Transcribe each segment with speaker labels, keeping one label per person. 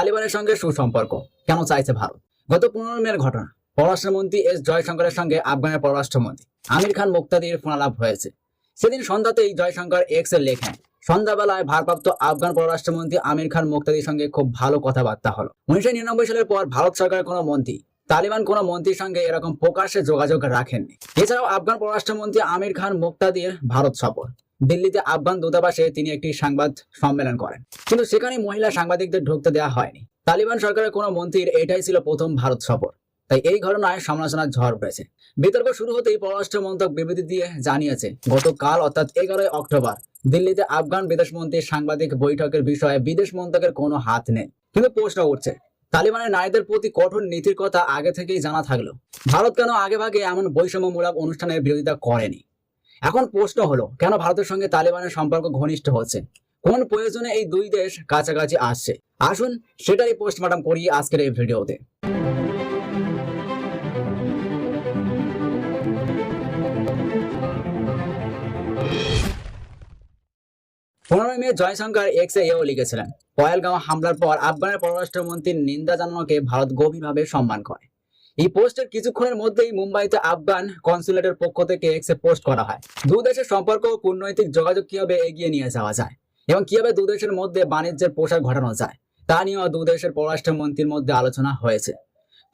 Speaker 1: তালিবানের সঙ্গে সুসম্পর্ক কেন চাইছে ভারত? গত 15 মের ঘটনা। পররাষ্ট্রমন্ত্রী এস জয়শঙ্করের সঙ্গে আফগানের পররাষ্ট্রমন্ত্রী আমির খান মুক্তাদির ফোনালাপ হয়েছে। সেদিন সন্ধ্যাতেই জয়শঙ্কর এক্সে লেখেন, সন্ধ্যাবেলায় ভারপ্রাপ্ত আফগান পররাষ্ট্রমন্ত্রী আমির খান মুক্তাদির সঙ্গে খুব ভালো কথাবার্তা হলো। 1999 সালের পর ভারত সরকারের কোনো মন্ত্রী তালিবান কোনো মন্ত্রীর সঙ্গে এরকম প্রকাশ্যে যোগাযোগ রাখেননি। এছাড়াও আফগান পররাষ্ট্রমন্ত্রী আমির খান মুক্তাদির ভারত সফর। দিল্লিতে আফগান দূতাবাসে তিনি একটি সংবাদ সম্মেলন করেন, কিন্তু সেখানে মহিলা সাংবাদিকদের ঢুকতে দেওয়া হয়নি। তালিবান সরকারের কোনো মন্ত্রীর এটাই ছিল প্রথম ভারত সফর। তাই এই ঘটনায় সমালোচনার ঝড় উঠেছে। বিতর্ক শুরু হতেই পররাষ্ট্র মন্ত্রক বিবৃতি দিয়ে জানিয়েছে, গতকাল অর্থাৎ 11 অক্টোবর দিল্লিতে আফগান বিদেশমন্ত্রী সাংবাদিক বৈঠকের বিষয়ে বিদেশ মন্ত্রকের কোনো হাত নেই। কিন্তু প্রশ্ন উঠছে, তালিবানের নারীদের প্রতি কঠোর নীতির কথা আগে থেকেই জানা থাকলো ভারত কেন আগেভাগে এমন বৈষম্যমূলক অনুষ্ঠানের বিরোধিতা করেনি? এখন প্রশ্ন হলো, কেন ভারতের সঙ্গে তালিবানের সম্পর্ক ঘনিষ্ঠ হচ্ছে? কোন প্রয়োজনে এই দুই দেশ কাছাকাছি আসছে? আসুন সেটারই পোস্টমর্টম করি আজকের এই ভিডিওতে। 15 মে জয়শঙ্কর এক্সে এও লিখেছিলেন, পহেলগাঁও হামলার পর আফগানের পররাষ্ট্রমন্ত্রীর নিন্দা জানানোকে ভারত গভীরভাবে সম্মান করে। এই পোস্টের কিছুক্ষণের মধ্যেই মুম্বাইতে আফগান কনসুলেটের পক্ষ থেকে এক্সে পোস্ট করা হয়। দু দেশের সম্পর্ক ও কূটনৈতিক যোগাযোগ কিভাবে এগিয়ে নিয়ে যাওয়া যায় এবং কিভাবে দু দেশের মধ্যে বাণিজ্যের প্রসার ঘটানো যায় তা নিয়েও দু দেশের পররাষ্ট্রমন্ত্রীর মধ্যে আলোচনা হয়েছে।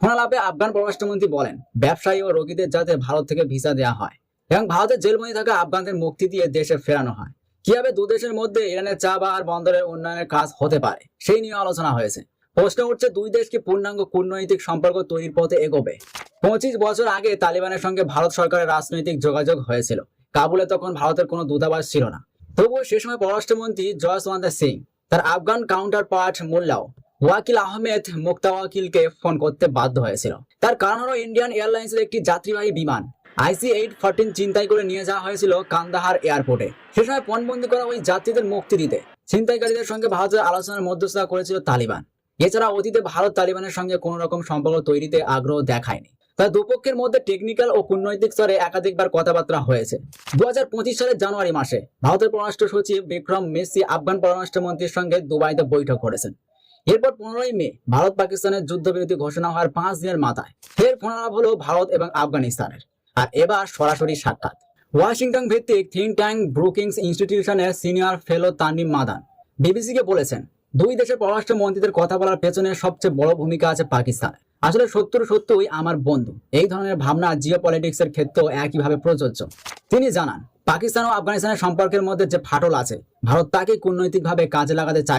Speaker 1: ফোনালাপে আফগান পররাষ্ট্রমন্ত্রী বলেন, ব্যবসায়ী ও রোগীদের যাতে ভারত থেকে ভিসা দেওয়া হয় এবং ভারতের জেলবন্দি থাকা আফগানদের মুক্তি দিয়ে দেশে ফেরানো হয়। কিভাবে দু দেশের মধ্যে ইরানের চা বাহার বন্দরের উন্নয়নের কাজ হতে পারে সেই নিয়ে আলোচনা হয়েছে। প্রশ্ন উঠছে, দুই দেশ কি পূর্ণাঙ্গ কূটনৈতিক সম্পর্ক তৈরির পথে এগোবে? 25 বছর আগে তালিবানের সঙ্গে ভারত সরকারের রাজনৈতিক যোগাযোগ হয়েছিল। কাবুলে তখন ভারতের কোনো দূতাবাস ছিল না। তবুও সে সময় পররাষ্ট্রমন্ত্রী জয়সওয়ান্ত সিং তার আফগান কাউন্টার পার্ট মোল্লা ওয়াকিল আহমেদ মুক্তাওয়াকিলকে ফোন করতে বাধ্য হয়েছিল। তার কারণ হলো, ইন্ডিয়ান এয়ারলাইন্সের একটি যাত্রীবাহী বিমান IC-814 চিন্তাই করে নিয়ে যাওয়া হয়েছিল কান্দাহার এয়ারপোর্টে। সে সময় পণবন্দি করা ওই যাত্রীদের মুক্তি দিতে ছিনতাইকারীদের সঙ্গে ভারতের আলোচনার মধ্যস্থতা করেছিল তালিবান। এছাড়া অতীতে ভারত তালিবানের সঙ্গে কোন রকম সম্পর্ক তৈরিতে আগ্রহ দেখায়নি। তাই দুপক্ষের মধ্যে টেকনিক্যাল ও কূটনৈতিক স্তরে একাধিকবার কথাবার্তা হয়েছে। 2025 সালের জানুয়ারি মাসে ভারতের পররাষ্ট্র সচিব বিক্রম মিসরি আফগান পররাষ্ট্রমন্ত্রীর সঙ্গে দুবাইতে বৈঠক করেছেন। এরপর 15 মে ভারত পাকিস্তানের যুদ্ধবিরতি ঘোষণা হওয়ার 5 দিনের মাথায় ফের ফোনালাপ হলো ভারত এবং আফগানিস্তানের। আর এবার সরাসরি সাক্ষাৎ। ওয়াশিংটন ভিত্তিক থিঙ্ক ট্যাঙ্ক ব্রুকিংস ইনস্টিটিউশনের সিনিয়র ফেলো তানিম মাদান বিবিসিকে বলেছেন, দুই দেশের পররাষ্ট্র মন্ত্রীদের কথা বলার পেছনে সবচেয়ে বড় ভূমিকা আছে পাকিস্তানের। আসলে সত্যই আমার বন্ধু এই ধরনের ভাবনা জিও পলিটিক্সের ক্ষেত্রেও একইভাবে প্রযোজ্য। তিনি জানান, পাকিস্তান ও আফগানিস্তানের সম্পর্কের মধ্যে যে ফাটল আছে ভারত তাকে কূটনৈতিকভাবে কাজে লাগাতে চায়।